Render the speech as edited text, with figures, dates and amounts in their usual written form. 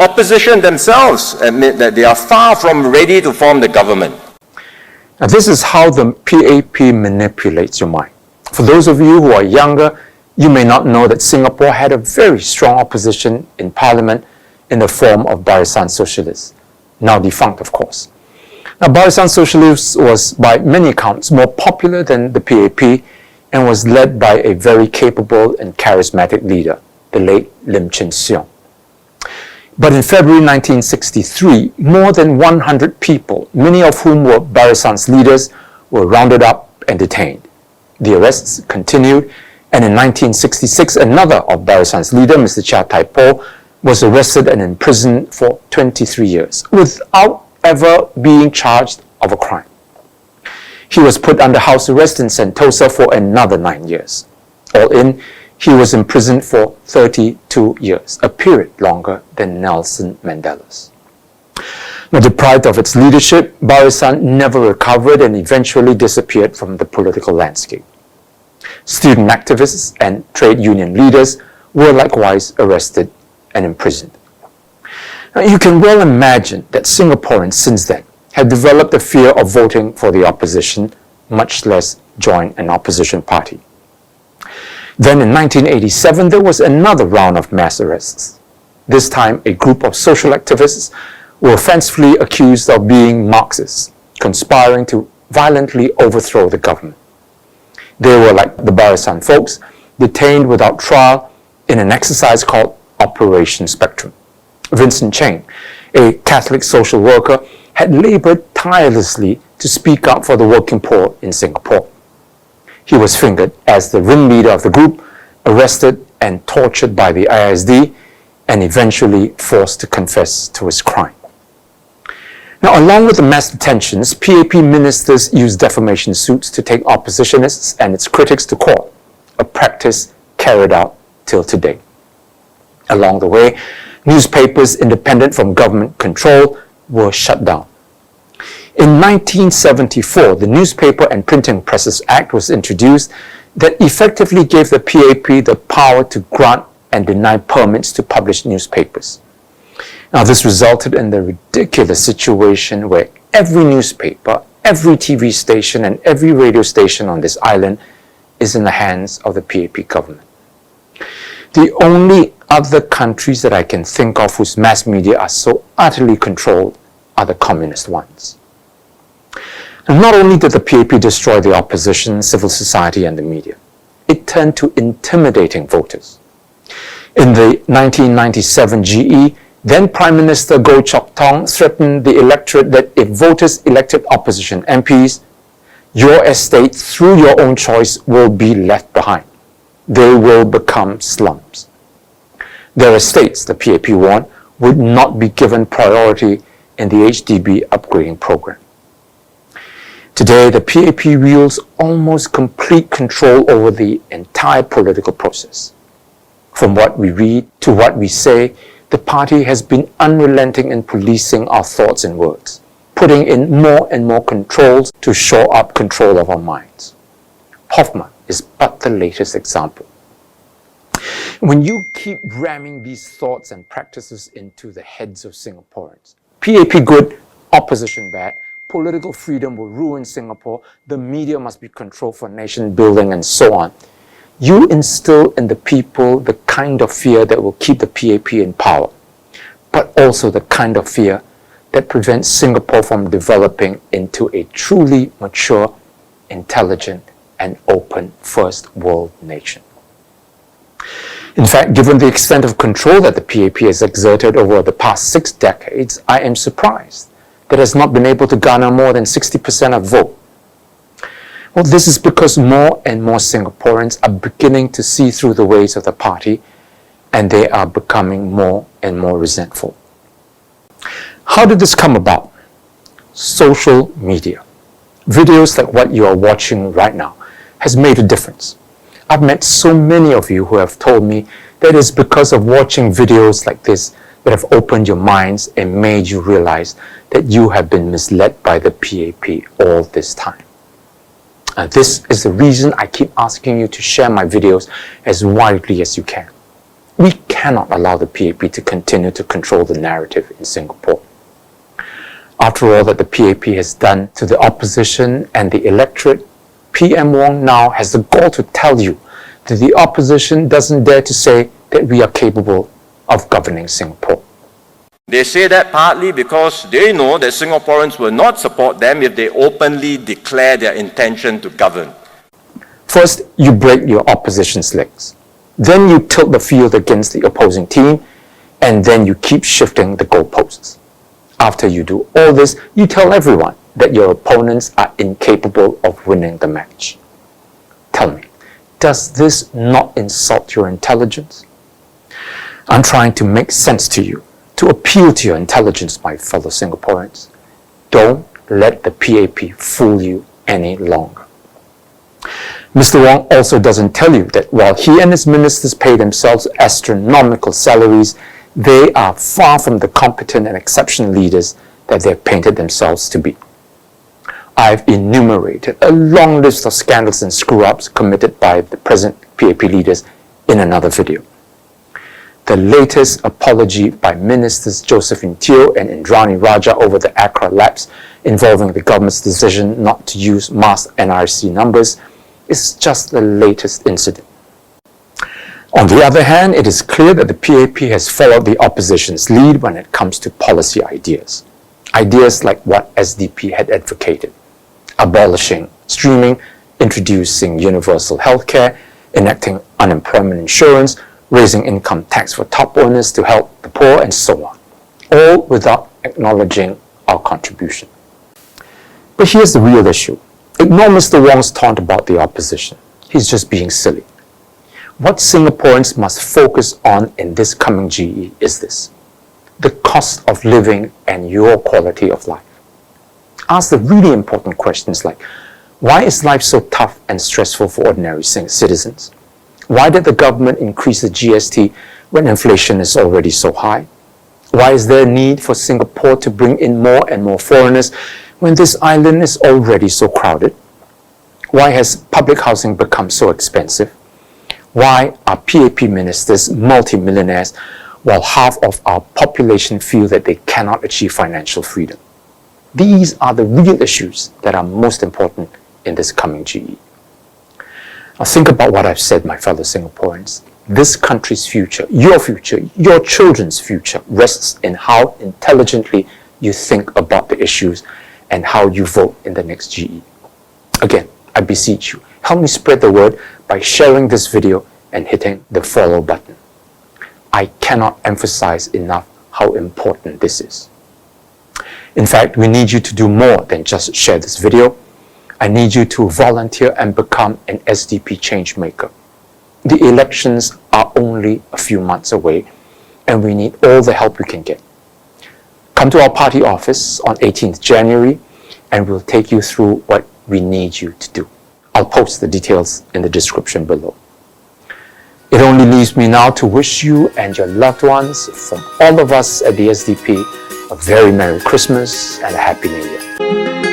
opposition themselves admit that they are far from ready to form the government. Now, this is how the PAP manipulates your mind. For those of you who are younger, you may not know that Singapore had a very strong opposition in Parliament in the form of Barisan Socialists, now defunct, of course. Now, Barisan Socialists was, by many accounts, more popular than the PAP and was led by a very capable and charismatic leader, the late Lim Chin Siong. But in February 1963, more than 100 people, many of whom were Barisan's leaders, were rounded up and detained. The arrests continued, and in 1966, another of Barisan's leaders, Mr. Chia Tai Po, was arrested and imprisoned for 23 years without ever being charged of a crime. He was put under house arrest in Sentosa for another 9 years. All in, he was imprisoned for 32 years, a period longer than Nelson Mandela's. Now, deprived of its leadership, Barisan never recovered and eventually disappeared from the political landscape. Student activists and trade union leaders were likewise arrested and imprisoned. Now, you can well imagine that Singaporeans since then had developed a fear of voting for the opposition, much less join an opposition party. Then in 1987, there was another round of mass arrests. This time, a group of social activists were offensively accused of being Marxists, conspiring to violently overthrow the government. They were, like the Barisan folks, detained without trial in an exercise called Operation Spectrum. Vincent Cheng, a Catholic social worker, had labored tirelessly to speak up for the working poor in Singapore. He was fingered as the ringleader of the group, arrested and tortured by the ISD, and eventually forced to confess to his crime. Now, along with the mass detentions, PAP ministers used defamation suits to take oppositionists and its critics to court, a practice carried out till today. Along the way, newspapers independent from government control were shut down. In 1974, the Newspaper and Printing Presses Act was introduced that effectively gave the PAP the power to grant and deny permits to publish newspapers. Now, this resulted in the ridiculous situation where every newspaper, every TV station, and every radio station on this island is in the hands of the PAP government. The only other countries that I can think of whose mass media are so utterly controlled are the communist ones. And not only did the PAP destroy the opposition, civil society, and the media, it turned to intimidating voters. In the 1997 GE, then Prime Minister Goh Chok Tong threatened the electorate that if voters elected opposition MPs, your estate, through your own choice, will be left behind. They will become slums. Their estates, the PAP warned, would not be given priority in the HDB upgrading program. Today, the PAP wields almost complete control over the entire political process. From what we read to what we say, the party has been unrelenting in policing our thoughts and words, putting in more and more controls to shore up control of our minds. Hoffman is but the latest example. When you keep ramming these thoughts and practices into the heads of Singaporeans, PAP good, opposition bad, political freedom will ruin Singapore, the media must be controlled for nation building, and so on, you instill in the people the kind of fear that will keep the PAP in power, but also the kind of fear that prevents Singapore from developing into a truly mature, intelligent, and open first world nation. In fact, given the extent of control that the PAP has exerted over the past 6 decades, I am surprised that it has not been able to garner more than 60% of vote. Well, this is because more and more Singaporeans are beginning to see through the ways of the party, and they are becoming more and more resentful. How did this come about? Social media. Videos like what you are watching right now has made a difference. I've met so many of you who have told me that it's because of watching videos like this that have opened your minds and made you realize that you have been misled by the PAP all this time. And this is the reason I keep asking you to share my videos as widely as you can. We cannot allow the PAP to continue to control the narrative in Singapore. After all that the PAP has done to the opposition and the electorate, PM Wong now has the gall to tell you that the opposition doesn't dare to say that we are capable of governing Singapore. They say that partly because they know that Singaporeans will not support them if they openly declare their intention to govern. First, you break your opposition's legs. Then you tilt the field against the opposing team, and then you keep shifting the goalposts. After you do all this, you tell everyone that your opponents are incapable of winning the match. Tell me, does this not insult your intelligence? I'm trying to make sense to you, to appeal to your intelligence, my fellow Singaporeans. Don't let the PAP fool you any longer. Mr. Wong also doesn't tell you that while he and his ministers pay themselves astronomical salaries, they are far from the competent and exceptional leaders that they have painted themselves to be. I've enumerated a long list of scandals and screw-ups committed by the present PAP leaders in another video. The latest apology by Ministers Josephine Teo and Indrani Raja over the Accra lapse involving the government's decision not to use mass NRC numbers is just the latest incident. On the other hand, it is clear that the PAP has followed the opposition's lead when it comes to policy ideas. Ideas like what SDP had advocated: abolishing streaming, introducing universal healthcare, enacting unemployment insurance, raising income tax for top earners to help the poor, and so on, all without acknowledging our contribution. But here's the real issue. Ignore Mr. Wong's taunt about the opposition. He's just being silly. What Singaporeans must focus on in this coming GE is this: the cost of living and your quality of life. Ask the really important questions like, why is life so tough and stressful for ordinary citizens? Why did the government increase the GST when inflation is already so high? Why is there a need for Singapore to bring in more and more foreigners when this island is already so crowded? Why has public housing become so expensive? Why are PAP ministers multi-millionaires while half of our population feel that they cannot achieve financial freedom? These are the real issues that are most important in this coming GE. Now think about what I've said, my fellow Singaporeans. This country's future, your children's future rests in how intelligently you think about the issues and how you vote in the next GE. Again, I beseech you, help me spread the word by sharing this video and hitting the follow button. I cannot emphasize enough how important this is. In fact, we need you to do more than just share this video. I need you to volunteer and become an SDP change maker. The elections are only a few months away, and we need all the help we can get. Come to our party office on 18th January, and we'll take you through what we need you to do. I'll post the details in the description below. It only leaves me now to wish you and your loved ones, from all of us at the SDP, a very Merry Christmas and a Happy New Year.